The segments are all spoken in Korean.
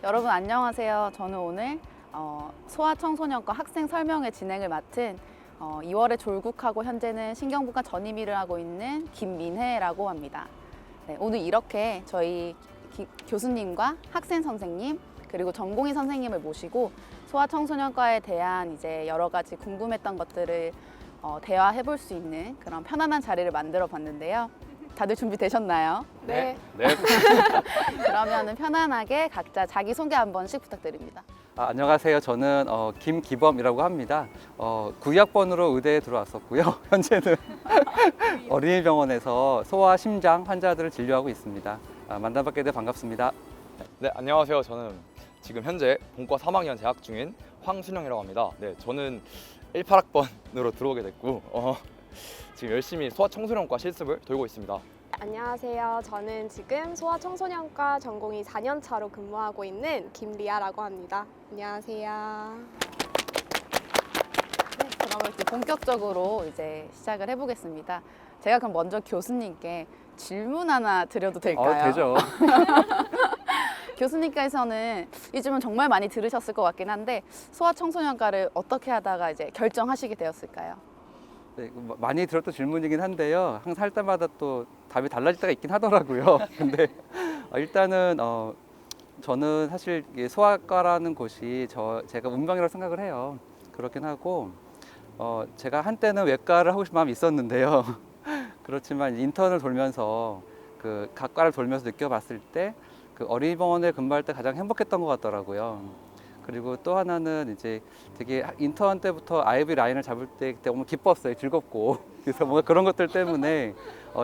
여러분 안녕하세요. 저는 오늘 소아청소년과 학생 설명회 진행을 맡은 2월에 졸국하고 현재는 신경부과 전임 일을 하고 있는 김민혜라고 합니다. 네, 오늘 이렇게 저희 교수님과 학생 선생님 그리고 전공의 선생님을 모시고 소아청소년과에 대한 이제 여러 가지 궁금했던 것들을 대화해 볼 수 있는 그런 편안한 자리를 만들어 봤는데요. 다들 준비되셨나요? 네. 그러면은 편안하게 각자 자기소개 한 번씩 부탁드립니다. 안녕하세요. 저는 김기범이라고 합니다. 9학번으로 의대에 들어왔었고요. 현재는 어린이병원에서 소아 심장 환자들을 진료하고 있습니다. 만나뵙게 돼 반갑습니다. 네, 안녕하세요. 저는 지금 현재 본과 3학년 재학 중인 황순영이라고 합니다. 네, 저는 18학번으로 들어오게 됐고 지금 열심히 소아청소년과 실습을 돌고 있습니다. 안녕하세요. 저는 지금 소아청소년과 전공의 4년 차로 근무하고 있는 김리아라고 합니다. 안녕하세요. 네, 그러면 이제 본격적으로 이제 시작을 해보겠습니다. 제가 그럼 먼저 교수님께 질문 하나 드려도 될까요? 되죠. 교수님께서는 이 질문 정말 많이 들으셨을 것 같긴 한데 소아청소년과를 어떻게 하다가 이제 결정하시게 되었을까요? 네, 많이 들었던 질문이긴 한데요. 항상 할 때마다 또 답이 달라질 때가 있긴 하더라고요. 근데 일단은 저는 사실 소아과라는 곳이 제가 운명이라고 생각을 해요. 그렇긴 하고 제가 한때는 외과를 하고 싶은 마음이 있었는데요. 그렇지만 인턴을 돌면서 각 과를 돌면서 느껴봤을 때 어린이병원에 근무할 때 가장 행복했던 것 같더라고요. 그리고 또 하나는 이제 되게 인턴 때부터 아이비 라인을 잡을 때 그때 너무 기뻤어요. 즐겁고. 그래서 뭔가 그런 것들 때문에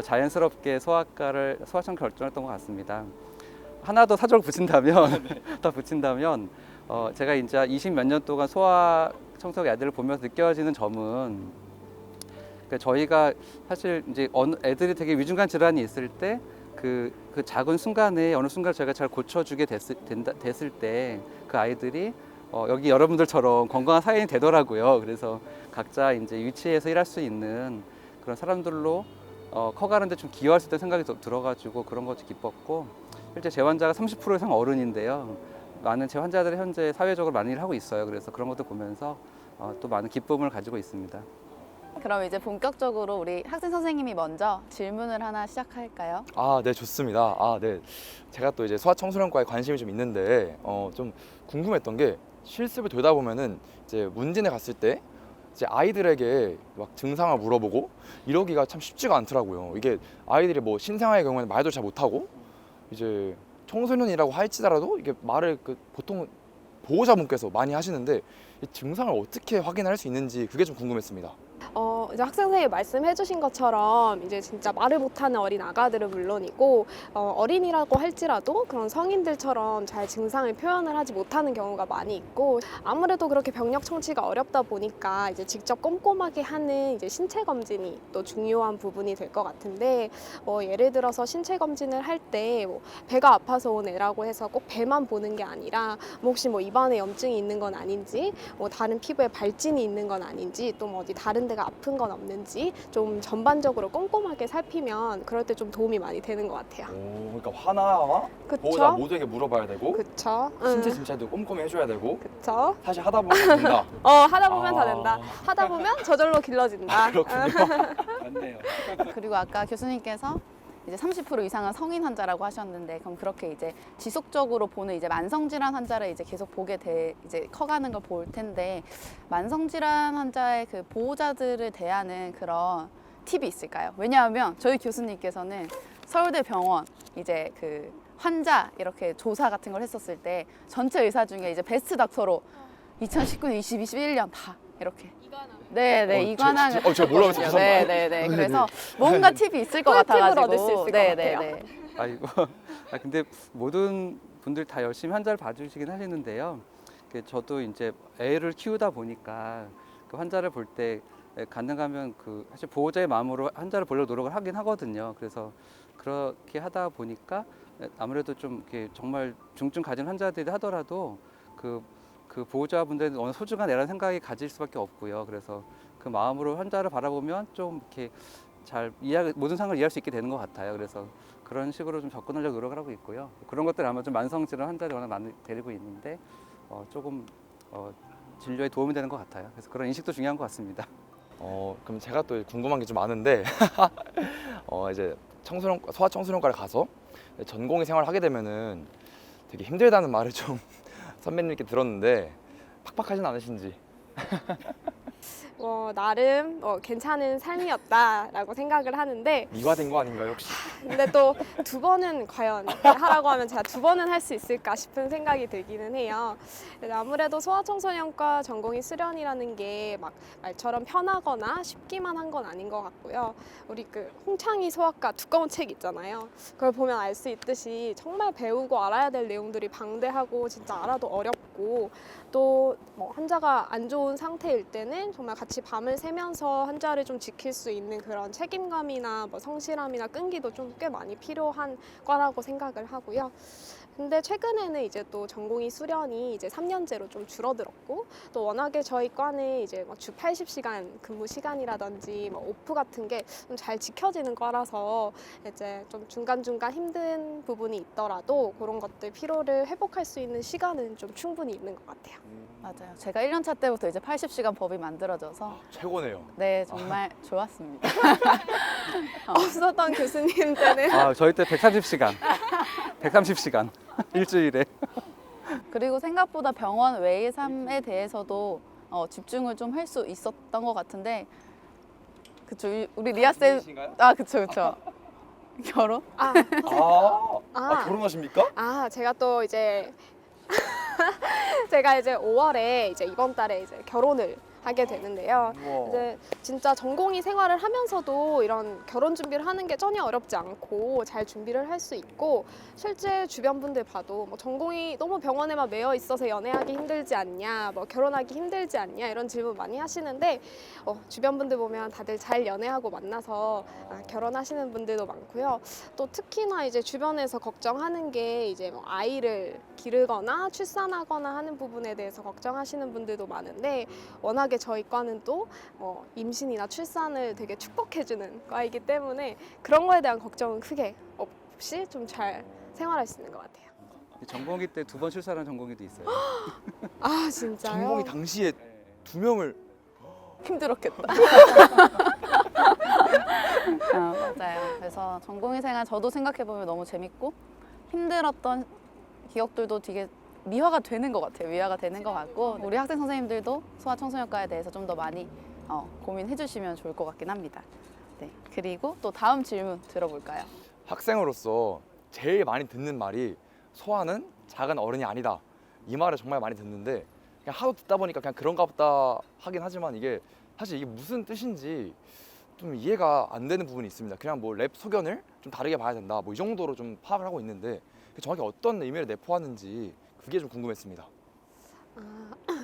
자연스럽게 소아청 결정했던 것 같습니다. 하나 더 사족을 붙인다면 제가 이제 20몇 년 동안 소아 청소년 애들을 보면서 느껴지는 점은 저희가 사실 이제 애들이 되게 위중한 질환이 있을 때 그 작은 순간에 어느 순간 저희가 잘 고쳐주게 됐을 때 그 아이들이 여기 여러분들처럼 건강한 사회인이 되더라고요. 그래서 각자 이제 위치에서 일할 수 있는 그런 사람들로 커가는데 좀 기여할 수 있다는 생각이 들어가지고 그런 것도 기뻤고, 실제 제 환자가 30% 이상 어른인데요. 많은 제 환자들이 현재 사회적으로 많은 일을 하고 있어요. 그래서 그런 것도 보면서 또 많은 기쁨을 가지고 있습니다. 그럼 이제 본격적으로 우리 학생 선생님이 먼저 질문을 하나 시작할까요? 네, 좋습니다. 네. 제가 또 이제 소아청소년과에 관심이 좀 있는데 좀 궁금했던 게 실습을 돌다 보면은 이제 문진에 갔을 때 이제 아이들에게 막 증상을 물어보고 이러기가 참 쉽지가 않더라고요. 이게 아이들이 뭐 신생아의 경우에는 말도 잘 못하고 이제 청소년이라고 할지라도 이게 말을 보통 보호자분께서 많이 하시는데 이 증상을 어떻게 확인할 수 있는지 그게 좀 궁금했습니다. 이제 학생 선생님이 말씀해주신 것처럼 이제 진짜 말을 못하는 어린 아가들은 물론이고 어린이라고 할지라도 그런 성인들처럼 잘 증상을 표현을 하지 못하는 경우가 많이 있고, 아무래도 그렇게 병력 청취가 어렵다 보니까 이제 직접 꼼꼼하게 하는 이제 신체 검진이 또 중요한 부분이 될 것 같은데, 예를 들어서 신체 검진을 할 때 뭐 배가 아파서 온 애라고 해서 꼭 배만 보는 게 아니라 혹시 뭐 입안에 염증이 있는 건 아닌지, 뭐 다른 피부에 발진이 있는 건 아닌지, 또 뭐 어디 다른 데가 아픈 건 없는지 좀 전반적으로 꼼꼼하게 살피면 그럴 때 좀 도움이 많이 되는 것 같아요. 그러니까 하나하나 그쵸? 보호자 모두에게 물어봐야 되고 그쵸? 신체 진찰도 꼼꼼히 해줘야 되고 그쵸? 사실 하다 보면 된다. 하다 보면 다 된다. 아. 하다 보면 저절로 길러진다. 맞네요. 그리고 아까 교수님께서 이제 30% 이상은 성인 환자라고 하셨는데, 그럼 그렇게 이제 지속적으로 보는 이제 만성질환 환자를 이제 계속 이제 커가는 걸 볼 텐데, 만성질환 환자의 그 보호자들을 대하는 그런 팁이 있을까요? 왜냐하면 저희 교수님께서는 서울대 병원 이제 그 환자 이렇게 조사 같은 걸 했었을 때 전체 의사 중에 이제 베스트 닥터로 2019년, 20, 21년 다 이렇게. 네네, 이관왕을. 제가 몰라서 죄송합니다. 네네네. 그래서 뭔가 팁이 있을 것 같아가지고. 얻을 수 있을 것 네네네. 아이고. 근데 모든 분들 다 열심히 환자를 봐주시긴 하시는데요. 저도 이제 애를 키우다 보니까 그 환자를 볼 때 가능하면 사실 보호자의 마음으로 환자를 보려고 노력을 하긴 하거든요. 그래서 그렇게 하다 보니까 아무래도 좀 이렇게 정말 중증 가진 환자들이 하더라도 그 보호자분들은 어느 소중한 애라는 생각이 가질 수밖에 없고요. 그래서 그 마음으로 환자를 바라보면 좀 이렇게 모든 상황을 이해할 수 있게 되는 것 같아요. 그래서 그런 식으로 좀 접근하려고 노력을 하고 있고요. 그런 것들이 아마 좀 만성질환 환자를 워낙 많이 데리고 있는데 조금 진료에 도움이 되는 것 같아요. 그래서 그런 인식도 중요한 것 같습니다. 그럼 제가 또 궁금한 게 좀 많은데 이제 소아 청소년과를 가서 전공의 생활을 하게 되면은 되게 힘들다는 말을 좀 선배님께 들었는데 팍팍하진 않으신지. 나름 괜찮은 삶이었다라고 생각을 하는데, 미화된 거 아닌가요 혹시? 근데 또 두 번은 과연 하라고 하면 제가 두 번은 할 수 있을까 싶은 생각이 들기는 해요. 그래서 아무래도 소아청소년과 전공의 수련이라는 게 막 말처럼 편하거나 쉽기만 한 건 아닌 것 같고요. 우리 그 홍창희 소아과 두꺼운 책 있잖아요. 그걸 보면 알 수 있듯이 정말 배우고 알아야 될 내용들이 방대하고 진짜 알아도 어렵고, 또 뭐 환자가 안 좋은 상태일 때는 정말 같이 밤을 새면서 환자를 좀 지킬 수 있는 그런 책임감이나 뭐 성실함이나 끈기도 좀 꽤 많이 필요한 과라고 생각을 하고요. 근데 최근에는 이제 또 전공의 수련이 이제 3년제로 좀 줄어들었고, 또 워낙에 저희 과는 이제 주 80시간 근무 시간이라든지 뭐 오프 같은 게 좀 잘 지켜지는 과라서 이제 좀 중간중간 힘든 부분이 있더라도 그런 것들 피로를 회복할 수 있는 시간은 좀 충분히 있는 것 같아요. 맞아요. 제가 1년차 때부터 이제 80시간 법이 만들어져서 최고네요. 네, 정말 좋았습니다. 없었던 교수님 때는 저희 때 130시간, 130시간 일주일에. 그리고 생각보다 병원 외의 삶에 대해서도 집중을 좀 할 수 있었던 것 같은데, 그쵸, 우리 리아 쌤, 그쵸. 결혼? 결혼하십니까? 제가 또 이제 제가 이제 5월에 이제 이번 달에 이제 결혼을 하게 되는데요. 이제 진짜 전공의 생활을 하면서도 이런 결혼 준비를 하는 게 전혀 어렵지 않고 잘 준비를 할 수 있고, 실제 주변 분들 봐도 뭐 전공의 너무 병원에만 매여 있어서 연애하기 힘들지 않냐, 뭐 결혼하기 힘들지 않냐 이런 질문 많이 하시는데, 주변 분들 보면 다들 잘 연애하고 만나서 결혼하시는 분들도 많고요. 또 특히나 이제 주변에서 걱정하는 게 이제 뭐 아이를 기르거나 출산하거나 하는 부분에 대해서 걱정하시는 분들도 많은데, 워낙에 저희 과는 또 임신이나 출산을 되게 축복해주는 과이기 때문에 그런 거에 대한 걱정은 크게 없이 좀 잘 생활할 수 있는 것 같아요. 전공의 때 2번 출산한 전공의도 있어요. 진짜요? 전공이 당시에 2명을 힘들었겠다. 맞아요. 그래서 전공의 생활 저도 생각해보면 너무 재밌고 힘들었던 기억들도 되게 미화가 되는 것 같아요. 미화가 되는 것 같고, 우리 학생 선생님들도 소아청소년과에 대해서 좀 더 많이 고민해 주시면 좋을 것 같긴 합니다. 네, 그리고 또 다음 질문 들어볼까요? 학생으로서 제일 많이 듣는 말이 소아는 작은 어른이 아니다. 이 말을 정말 많이 듣는데 그냥 하도 듣다 보니까 그냥 그런가 보다 하긴 하지만 이게 사실 이게 무슨 뜻인지 좀 이해가 안 되는 부분이 있습니다. 그냥 뭐 랩 소견을 좀 다르게 봐야 된다. 뭐 이 정도로 좀 파악을 하고 있는데 정확히 어떤 의미를 내포하는지 그게 좀 궁금했습니다.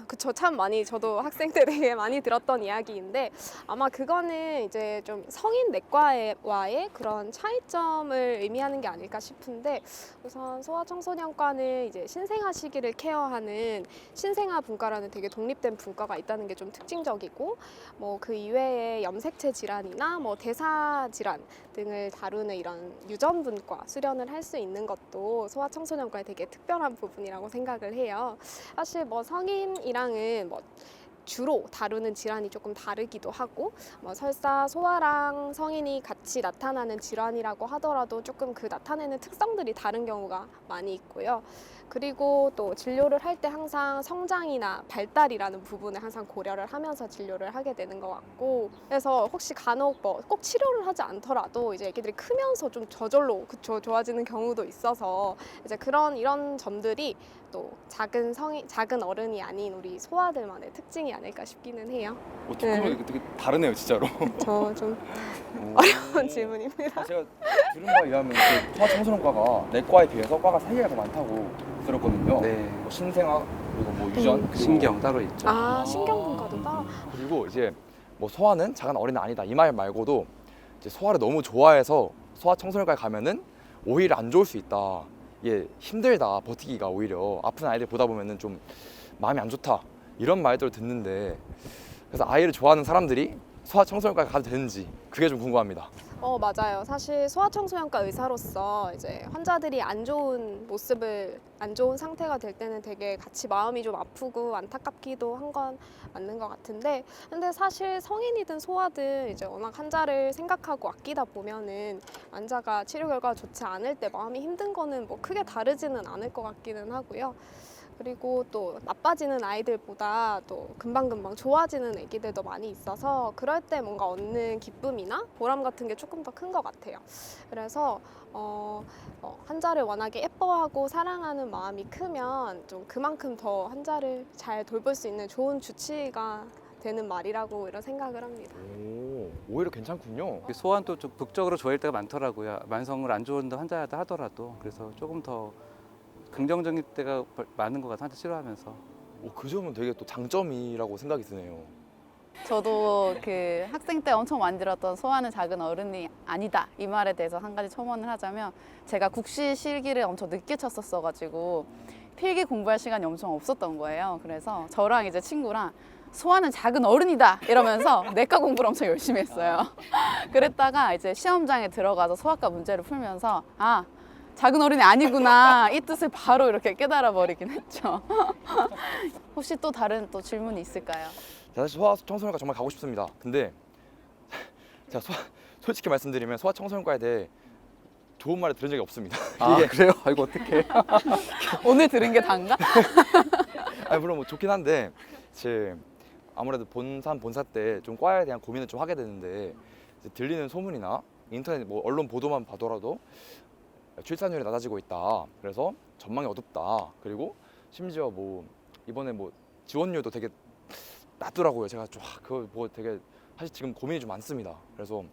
그쵸. 참 많이 저도 학생 때 되게 많이 들었던 이야기인데, 아마 그거는 이제 좀 성인 내과와의 그런 차이점을 의미하는 게 아닐까 싶은데, 우선 소아청소년과는 이제 신생아 시기를 케어하는 신생아 분과라는 되게 독립된 분과가 있다는 게 좀 특징적이고, 뭐 그 이외에 염색체 질환이나 뭐 대사 질환 등을 다루는 이런 유전 분과 수련을 할 수 있는 것도 소아청소년과의 되게 특별한 부분이라고 생각을 해요. 사실 뭐 성인이랑은 뭐 주로 다루는 질환이 조금 다르기도 하고, 뭐 설사 소아랑 성인이 같이 나타나는 질환이라고 하더라도 조금 그 나타내는 특성들이 다른 경우가 많이 있고요. 그리고 또 진료를 할 때 항상 성장이나 발달이라는 부분을 항상 고려를 하면서 진료를 하게 되는 것 같고, 그래서 혹시 간혹 뭐 꼭 치료를 하지 않더라도 이제 애기들이 크면서 좀 저절로 좋아지는 경우도 있어서, 이제 이런 점들이 또 작은 어른이 아닌 우리 소아들만의 특징이 아닐까 싶기는 해요. 듣고 되게 다르네요, 진짜로. 저 좀 어려운 질문입니다. 제가 들은 바에 의하면 소아 청소년과가 내과에 비해서 과가 3개가 더 많다고 들었거든요. 네. 뭐 신생아, 그리고 뭐 유전, 그리고 신경 따로 있죠. 신경분과도 따로. 그리고 이제 뭐 소아는 작은 어린이 아니다 이 말 말고도 이제 소아를 너무 좋아해서 소아 청소년과에 가면은 오히려 안 좋을 수 있다. 이게 힘들다 버티기가, 오히려 아픈 아이들 보다 보면은 좀 마음이 안 좋다 이런 말들을 듣는데, 그래서 아이를 좋아하는 사람들이 소아 청소년과에 가도 되는지 그게 좀 궁금합니다. 맞아요. 사실 소아청소년과 의사로서 이제 환자들이 안 좋은 모습을, 안 좋은 상태가 될 때는 되게 같이 마음이 좀 아프고 안타깝기도 한 건 맞는 것 같은데, 근데 사실 성인이든 소아든 이제 워낙 환자를 생각하고 아끼다 보면은 환자가 치료 결과가 좋지 않을 때 마음이 힘든 거는 뭐 크게 다르지는 않을 것 같기는 하고요. 그리고 또 나빠지는 아이들보다 또 금방금방 좋아지는 애기들도 많이 있어서 그럴 때 뭔가 얻는 기쁨이나 보람 같은 게 조금 더 큰 것 같아요. 그래서 환자를 워낙에 예뻐하고 사랑하는 마음이 크면 좀 그만큼 더 환자를 잘 돌볼 수 있는 좋은 주치의가 되는 말이라고 이런 생각을 합니다. 오, 오히려 괜찮군요. 소아는 좀 극적으로 좋아할 때가 많더라고요. 만성을 안 좋은 환자다 하더라도. 그래서 조금 더 긍정적인 때가 많은 것 같아요. 환자 치료하면서. 오, 그 점은 되게 또 장점이라고 생각이 드네요. 저도 그 학생 때 엄청 많이 들었던 소아는 작은 어른이 아니다 이 말에 대해서 한 가지 첨언을 하자면, 제가 국시 실기를 엄청 늦게 쳤었어가지고 필기 공부할 시간이 엄청 없었던 거예요. 그래서 저랑 이제 친구랑 소아는 작은 어른이다 이러면서 내과 공부를 엄청 열심히 했어요. 그랬다가 이제 시험장에 들어가서 소아과 문제를 풀면서 아, 작은 어른이 아니구나 이 뜻을 바로 이렇게 깨달아 버리긴 했죠. 혹시 또 다른 또 질문이 있을까요? 사실 소아 청소년과 정말 가고 싶습니다. 근데 제가 솔직히 말씀드리면 소아 청소년과에 대해 좋은 말을 들은 적이 없습니다. 아, 그래요? 아이고, 어떡해. 오늘 들은 게 단가? 아니, 물론 뭐 좋긴 한데 제 아무래도 본사 때 좀 과에 대한 고민을 좀 하게 되는데, 이제 들리는 소문이나 인터넷 뭐 언론 보도만 봐더라도 출산율이 낮아지고 있다. 그래서 전망이 어둡다. 그리고 심지어 뭐 이번에 뭐 지원율도 되게 낮더라고요. 제가 좀 그거 뭐 되게 사실 지금 고민이 좀 많습니다. 그래서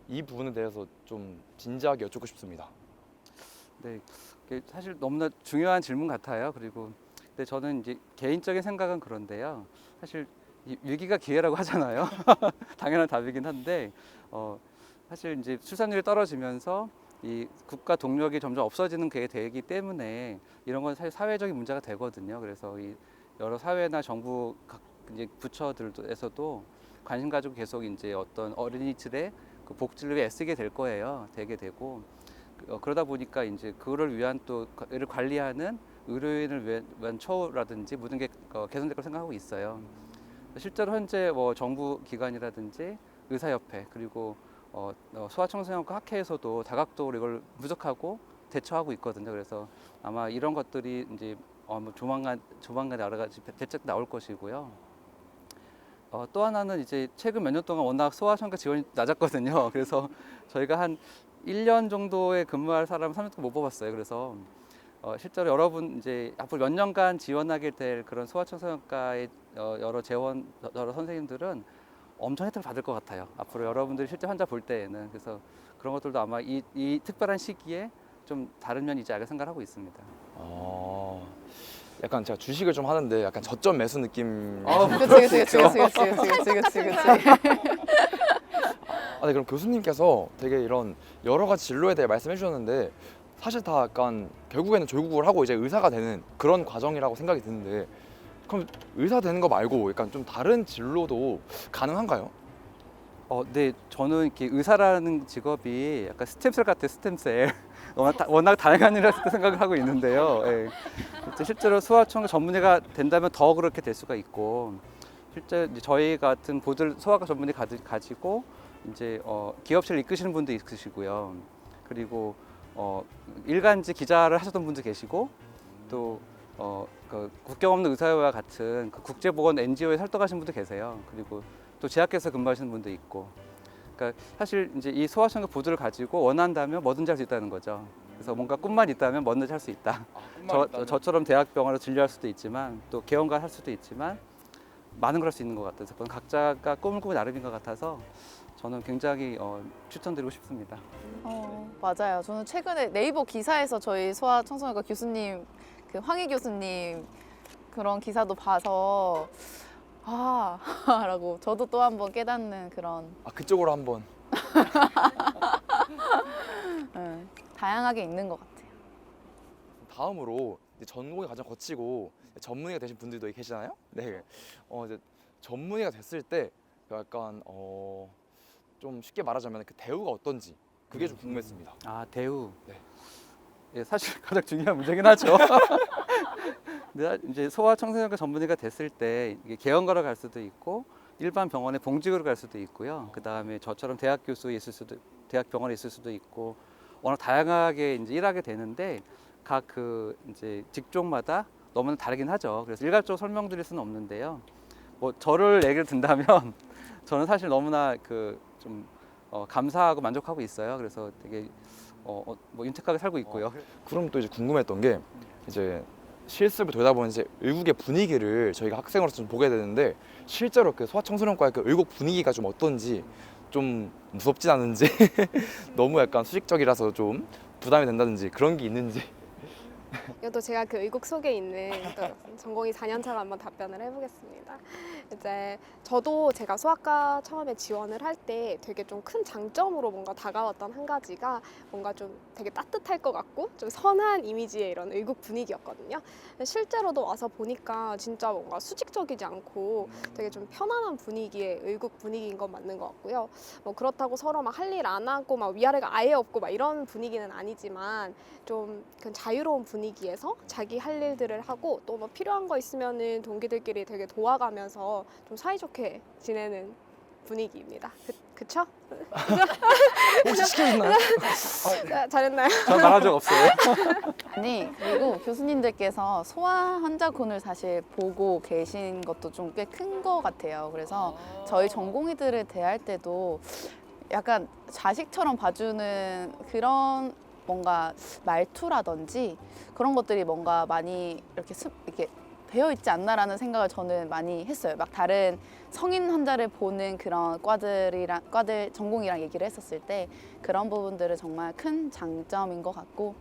이 부분에 대해서 좀 진지하게 여쭙고 싶습니다. 네, 그게 사실 너무나 중요한 질문 같아요. 그리고 근데 저는 이제 개인적인 생각은 그런데요. 사실 위기가 기회라고 하잖아요. 당연한 답이긴 한데 사실 이제 출산율이 떨어지면서 이 국가 동력이 점점 없어지는 게 되기 때문에 이런 건 사실 사회적인 문제가 되거든요. 그래서 이 여러 사회나 정부 각 이제 부처들에서도 관심 가지고 계속 이제 어떤 어린이들의 그 복지를 위해 애쓰게 될 거예요. 되게 되고 그러다 보니까 이제 그거를 위한 또 이를 관리하는 의료인을 위한 처우라든지 모든 게 개선될 거라고 생각하고 있어요. 실제로 현재 뭐 정부 기관이라든지 의사협회 그리고 소아청소년과 학회에서도 다각도로 이걸 부족하고 대처하고 있거든요. 그래서 아마 이런 것들이 이제 뭐 조만간 여러 가지 대책 나올 것이고요. 또 하나는 이제 최근 몇 년 동안 워낙 소아청소 지원이 낮았거든요. 그래서 저희가 한 1년 정도에 근무할 사람 3년 동안 못 뽑았어요. 그래서 실제로 여러분 이제 앞으로 몇 년간 지원하게 될 그런 소아청소년과의 여러 선생님들은 엄청 혜택을 받을 것 같아요. 앞으로 여러분들이 실제 환자 볼 때에는. 그래서 그런 것들도 아마 이 특별한 시기에 좀 다른 면이지 않을까 생각하고 있습니다. 약간 제가 주식을 좀 하는데 약간 저점 매수 느낌. 그치. 네, 그럼 교수님께서 되게 이런 여러 가지 진로에 대해 말씀해 주셨는데 사실 다 약간 결국에는 졸국을 하고 이제 의사가 되는 그런 과정이라고 생각이 드는데, 그럼 의사 되는 거 말고 약간 좀 다른 진로도 가능한가요? 네, 저는 이렇게 의사라는 직업이 약간 스템셀 같아요, 스템셀. 워낙 다양한 일을 생각을 하고 있는데요. 예. 실제로 소아청 전문의가 된다면 더 그렇게 될 수가 있고, 실제 이제 저희 같은 소아과 전문의 가지고 이제 기업체를 이끄시는 분도 있으시고요. 그리고 일간지 기자를 하셨던 분도 계시고, 또 그 국경 없는 의사회와 같은 그 국제보건 NGO에 활동하시는 분도 계세요. 그리고 또 제약회사 근무하시는 분도 있고. 그러니까 사실 이제 이 소아청소 보드를 가지고 원한다면 뭐든지 할 수 있다는 거죠. 그래서 뭔가 꿈만 있다면 뭐든지 할 수 있다. 저처럼 대학병원으로 진료할 수도 있지만 또 개원가 할 수도 있지만 많은 걸 할 수 있는 것 같아요. 그래서 각자가 꿈을 꾸고 나름인 것 같아서 저는 굉장히 추천드리고 싶습니다. 맞아요. 저는 최근에 네이버 기사에서 저희 소아청소년과 교수님, 그 황희 교수님 그런 기사도 봐서 라고 저도 또 한 번 깨닫는 그런 그쪽으로 한번. 다양하게 있는 것 같아요. 다음으로 이제 전공의 과정 거치고 전문의가 되신 분들도 계시잖아요. 네. 이제 전문의가 됐을 때 약간 좀 쉽게 말하자면 그 대우가 어떤지 그게 좀 궁금했습니다. 아, 대우. 네. 예, 사실 가장 중요한 문제긴 하죠. 근데 이제 소아청소년과 전문의가 됐을 때 이게 개원가로 갈 수도 있고 일반 병원에 봉직으로 갈 수도 있고요. 그 다음에 저처럼 대학 교수에 있을 수도, 대학 병원에 있을 수도 있고 워낙 다양하게 이제 일하게 되는데 각 그 이제 직종마다 너무나 다르긴 하죠. 그래서 일괄적으로 설명드릴 수는 없는데요. 뭐 저를 얘기를 든다면 저는 사실 너무나 그 좀 감사하고 만족하고 있어요. 그래서 되게 뭐 윤택하게 살고 있고요. 그럼 또 이제 궁금했던 게 이제 실습을 되다 보면 이제 의국의 분위기를 저희가 학생으로서 좀 보게 되는데 실제로 그 소아청소년과의 그 의국 분위기가 좀 어떤지 좀 무섭진 않은지 너무 약간 수직적이라서 좀 부담이 된다든지 그런 게 있는지. 이것도 제가 그 의국 속에 있는 또 전공의 4년차가 한번 답변을 해보겠습니다. 이제 저도 제가 소아과 처음에 지원을 할 때 되게 좀 큰 장점으로 뭔가 다가왔던 한 가지가 뭔가 좀 되게 따뜻할 것 같고 좀 선한 이미지의 이런 의국 분위기였거든요. 실제로도 와서 보니까 진짜 뭔가 수직적이지 않고 되게 좀 편안한 분위기의 의국 분위기인 건 맞는 것 같고요. 뭐 그렇다고 서로 막 할 일 안 하고 막 위아래가 아예 없고 막 이런 분위기는 아니지만 좀 그런 자유로운 분위기에서 자기 할 일들을 하고 또 뭐 필요한 거 있으면은 동기들끼리 되게 도와가면서 좀 사이좋게 지내는 분위기입니다. 그쵸? 혹시 시켜줬나요? 잘했나요? 저 말한 적 없어요. 아니 그리고 교수님들께서 소아 환자군을 사실 보고 계신 것도 좀 꽤 큰 것 같아요. 그래서 저희 전공의들을 대할 때도 약간 자식처럼 봐주는 그런 뭔가 말투라든지 그런 것들이 뭔가 많이 이렇게 배어 있지 않나라는 생각을 저는 많이 했어요. 막 다른 성인 환자를 보는 그런 과들 전공이랑 얘기를 했었을 때 그런 부분들은 정말 큰 장점인 것 같고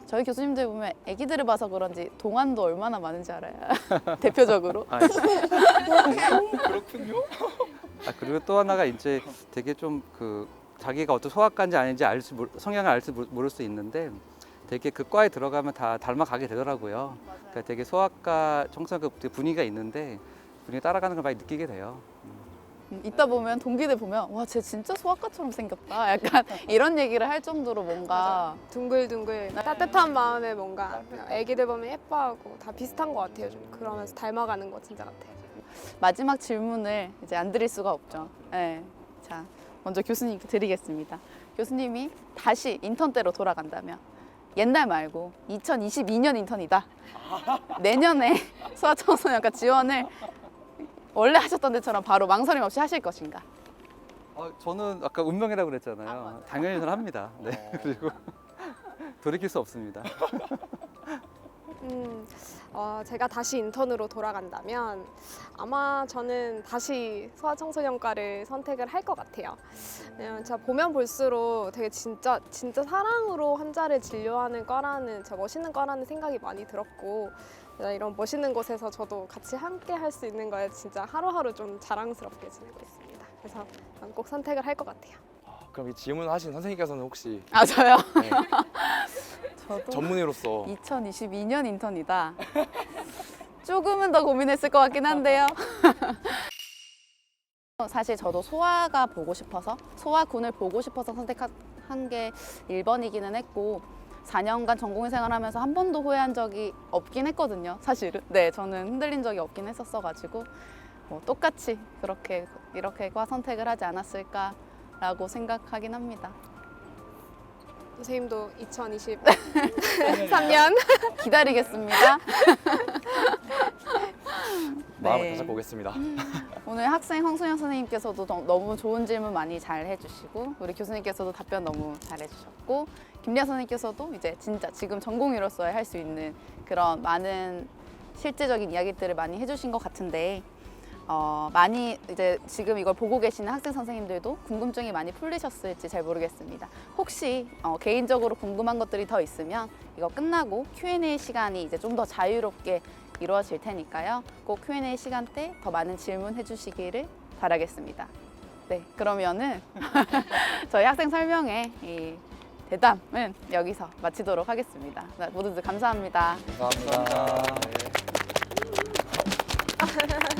저희 교수님들 보면 아기들을 봐서 그런지 동안도 얼마나 많은지 알아요. 대표적으로. 아, 그렇군요. 그리고 또 하나가 이제 되게 좀 그 자기가 어떤 소아과인지 아닌지 성향을 알지 모를 수 있는데 되게 그 과에 들어가면 다 닮아가게 되더라고요. 그러니까 되게 소아과 청소년 그 분위기가 있는데 분위기 따라가는 걸 많이 느끼게 돼요. 이따 보면 동기들 보면 와, 쟤 진짜 소아과처럼 생겼다. 약간 이런 얘기를 할 정도로 뭔가 둥글둥글 따뜻한 마음에 뭔가 애기들 보면 예뻐하고 다 비슷한 것 같아요. 좀 그러면서 닮아가는 거 진짜 같아요. 마지막 질문을 이제 안 드릴 수가 없죠. 네. 자, 먼저 교수님께 드리겠습니다. 교수님이 다시 인턴 때로 돌아간다면 옛날 말고 2022년 인턴이다. 내년에 소아청소년과 지원을 원래 하셨던 데처럼 바로 망설임 없이 하실 것인가? 저는 아까 운명이라고 그랬잖아요. 당연히 저는 합니다. 네. 그리고 돌이킬 수 없습니다. 제가 다시 인턴으로 돌아간다면 아마 저는 다시 소아청소년과를 선택을 할 것 같아요. 왜냐면 제가 보면 볼수록 되게 진짜 사랑으로 환자를 진료하는 과라는 진짜 멋있는 과라는 생각이 많이 들었고 이런 멋있는 곳에서 저도 같이 함께 할 수 있는 거에 진짜 하루하루 좀 자랑스럽게 지내고 있습니다. 그래서 저는 꼭 선택을 할 것 같아요. 그럼 이 질문하신 선생님께서는 혹시 아, 저요? 네, 저도 전문의로서 2022년 인턴이다. 조금은 더 고민했을 것 같긴 한데요. 사실 저도 소아가 보고 싶어서 소아군을 보고 싶어서 선택한 게 1번이기는 했고 4년간 전공의 생활하면서 한 번도 후회한 적이 없긴 했거든요. 사실은 네, 저는 흔들린 적이 없긴 했었어가지고 똑같이 이렇게 과 선택을 하지 않았을까라고 생각하긴 합니다. 선생님도 2023년 기다리겠습니다. 마음을 네. 다잡고 오겠습니다. 오늘 학생 황소영 선생님께서도 너무 좋은 질문 많이 잘 해주시고 우리 교수님께서도 답변 너무 잘 해주셨고 김리아 선생님께서도 이제 진짜 지금 전공의로서의 할 수 있는 그런 많은 실제적인 이야기들을 많이 해주신 것 같은데 많이 이제 지금 이걸 보고 계시는 학생 선생님들도 궁금증이 많이 풀리셨을지 잘 모르겠습니다. 혹시 개인적으로 궁금한 것들이 더 있으면 이거 끝나고 Q&A 시간이 이제 좀 더 자유롭게 이루어질 테니까요. 꼭 Q&A 시간 때 더 많은 질문해 주시기를 바라겠습니다. 네, 그러면은 저희 학생 설명회 이 대담은 여기서 마치도록 하겠습니다. 모두들 감사합니다. 감사합니다. 네.